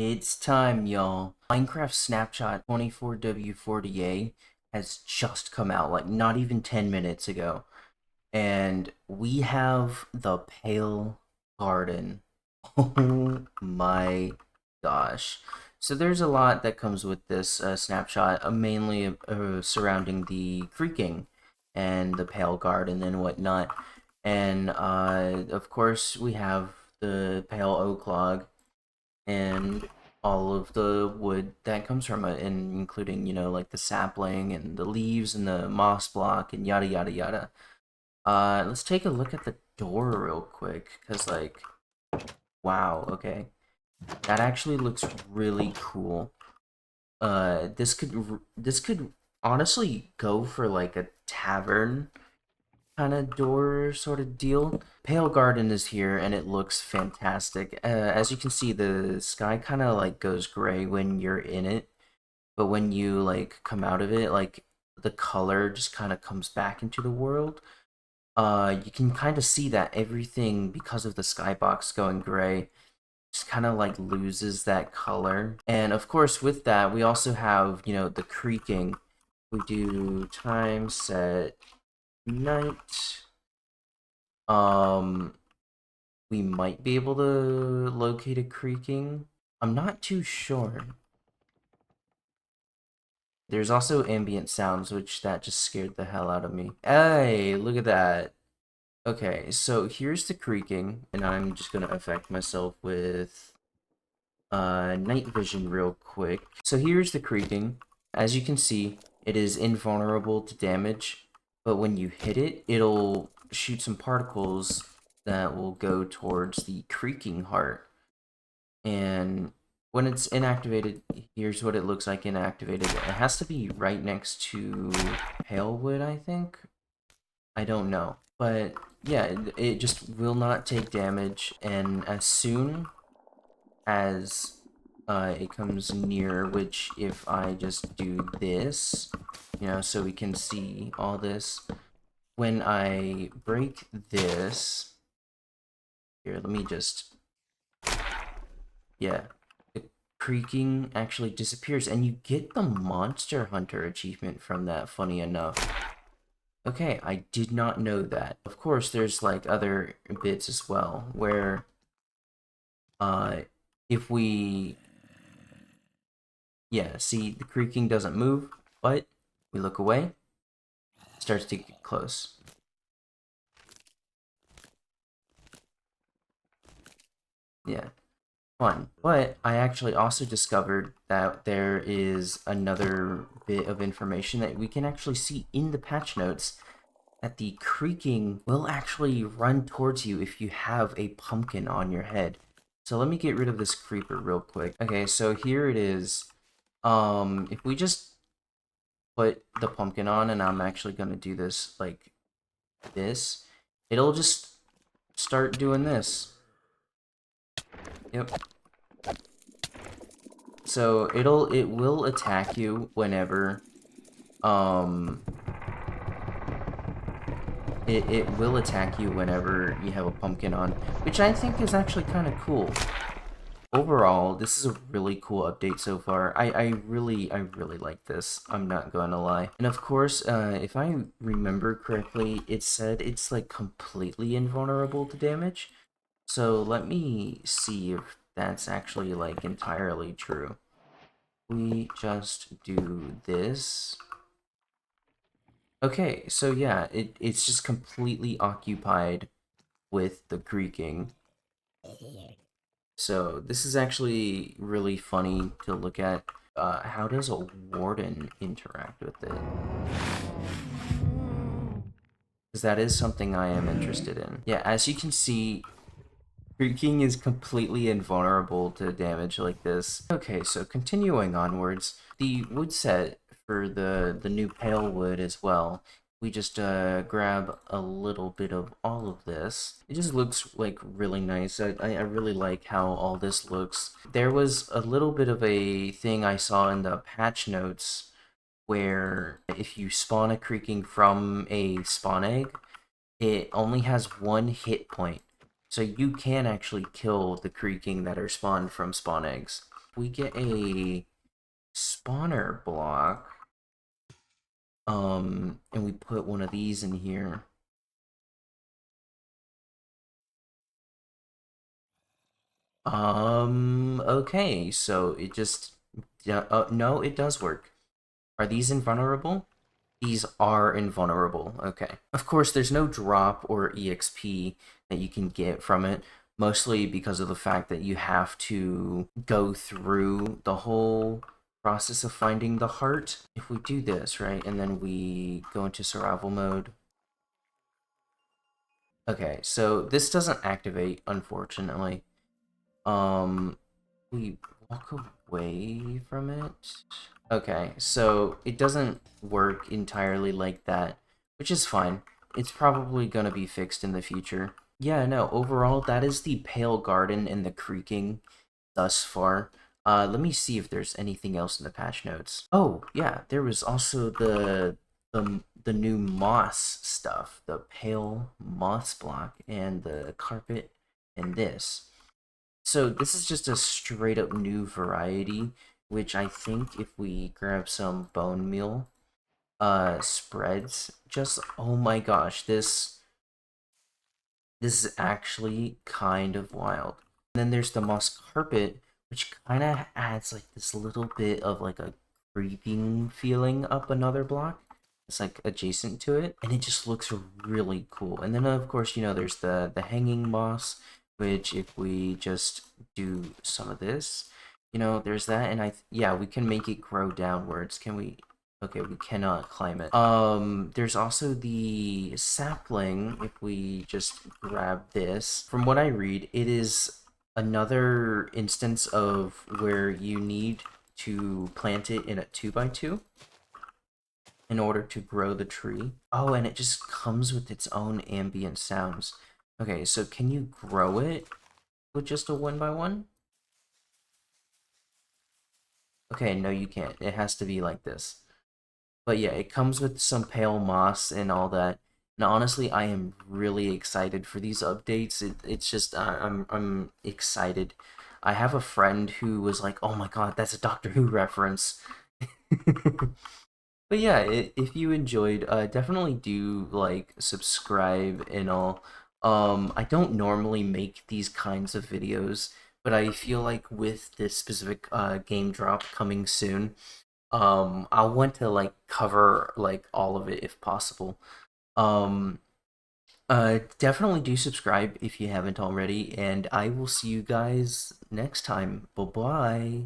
It's time, y'all. Minecraft Snapshot 24W40A has just come out, like not even 10 minutes ago. And we have the Pale Garden. Oh my gosh. So there's a lot that comes with this snapshot, mainly surrounding the creaking and the Pale Garden and whatnot. And of course, we have the Pale Oak Log and all of the wood that comes from it, and including, like the sapling and the leaves and the moss block and yada yada yada. Let's take a look at the door real quick, because, like, wow, okay. That actually looks really cool. This could honestly go for, like, a tavern kind of door sort of deal. Pale Garden is here and it looks fantastic. As you can see, the sky kind of like goes gray when you're in it, but when you like come out of it, like the color just kind of comes back into the world. You can kind of see that everything, because of the skybox going gray, just kind of like loses that color. And of course, with that, we also have, the creaking. We do time set night. Um, we might be able to locate a creaking. I'm not too sure. There's also ambient sounds, which that just scared the hell out of me. Hey, look at that. Okay, so here's the creaking, and I'm just gonna affect myself with night vision real quick. So here's the creaking. As you can see, it is invulnerable to damage, but when you hit it, it'll shoot some particles that will go towards the creaking heart. And when it's inactivated, here's what it looks like inactivated. It has to be right next to pale wood, I think. I don't know. But yeah, it just will not take damage, and as soon as it comes near, which if I just do this, so we can see all this, when I break this, here, let me just, yeah, the creaking actually disappears, and you get the Monster Hunter achievement from that, funny enough. Okay, I did not know that. Of course, there's like other bits as well, where uh, if we, yeah, see, the creaking doesn't move, but we look away, it starts to get close. Yeah, fun. But I actually also discovered that there is another bit of information that we can actually see in the patch notes, that the creaking will actually run towards you if you have a pumpkin on your head. So let me get rid of this creeper real quick. Okay, so here it is. If we just put the pumpkin on, and I'm actually gonna do this like this, it'll just start doing this. Yep. So it will attack you whenever um it will attack you whenever you have a pumpkin on, which I think is actually kind of cool. Overall, this is a really cool update so far. I really like this. I'm not gonna lie. And of course, if I remember correctly, it said it's like completely invulnerable to damage. So let me see if that's actually like entirely true. We just do this. Okay, so yeah, it's just completely occupied with the creaking. So this is actually really funny to look at. How does a warden interact with it? Because that is something I am interested in. Yeah, as you can see, creaking is completely invulnerable to damage like this. Okay, so continuing onwards, the wood set for the new pale wood as well. We just grab a little bit of all of this. It just looks like really nice. I really like how all this looks. There was a little bit of a thing I saw in the patch notes where if you spawn a creaking from a spawn egg, it only has one hit point. So you can actually kill the creaking that are spawned from spawn eggs. we get a spawner block, and we put one of these in here. Okay, so it just, yeah, no, it does work. Are these invulnerable? These are invulnerable, okay. Of course, there's no drop or EXP that you can get from it, mostly because of the fact that you have to go through the whole process of finding the heart. If we do this, right, and then we go into survival mode. Okay, so this doesn't activate, unfortunately. We walk away from it. Okay, so it doesn't work entirely like that, which is fine. It's probably gonna be fixed in the future. Yeah, no, overall, that is the Pale Garden and the Creaking thus far. Let me see if there's anything else in the patch notes. Oh, yeah, there was also the new moss stuff, the pale moss block and the carpet and this. So this is just a straight up new variety, which I think if we grab some bone meal spreads, just oh my gosh, this is actually kind of wild. And then there's the moss carpet, which kind of adds like this little bit of like a creeping feeling up another block. It's like adjacent to it, and it just looks really cool. And then of course, you know, there's the hanging moss, which if we just do some of this, you know, there's that, and yeah, we can make it grow downwards. Can we? Okay, we cannot climb it. There's also the sapling. If we just grab this, from what I read, it is another instance of where you need to plant it in a 2x2 in order to grow the tree. Oh, and it just comes with its own ambient sounds. Okay, so can you grow it with just a 1x1? Okay, no, you can't. It has to be like this. But yeah, it comes with some pale moss and all that. And honestly, I am really excited for these updates. It's just I'm excited. I have a friend who was like, "Oh my God, that's a Doctor Who reference." But yeah, if you enjoyed, definitely do like subscribe and all. I don't normally make these kinds of videos, but I feel like with this specific game drop coming soon, I want to like cover like all of it if possible. Um, definitely do subscribe if you haven't already, and I will see you guys next time. Bye bye.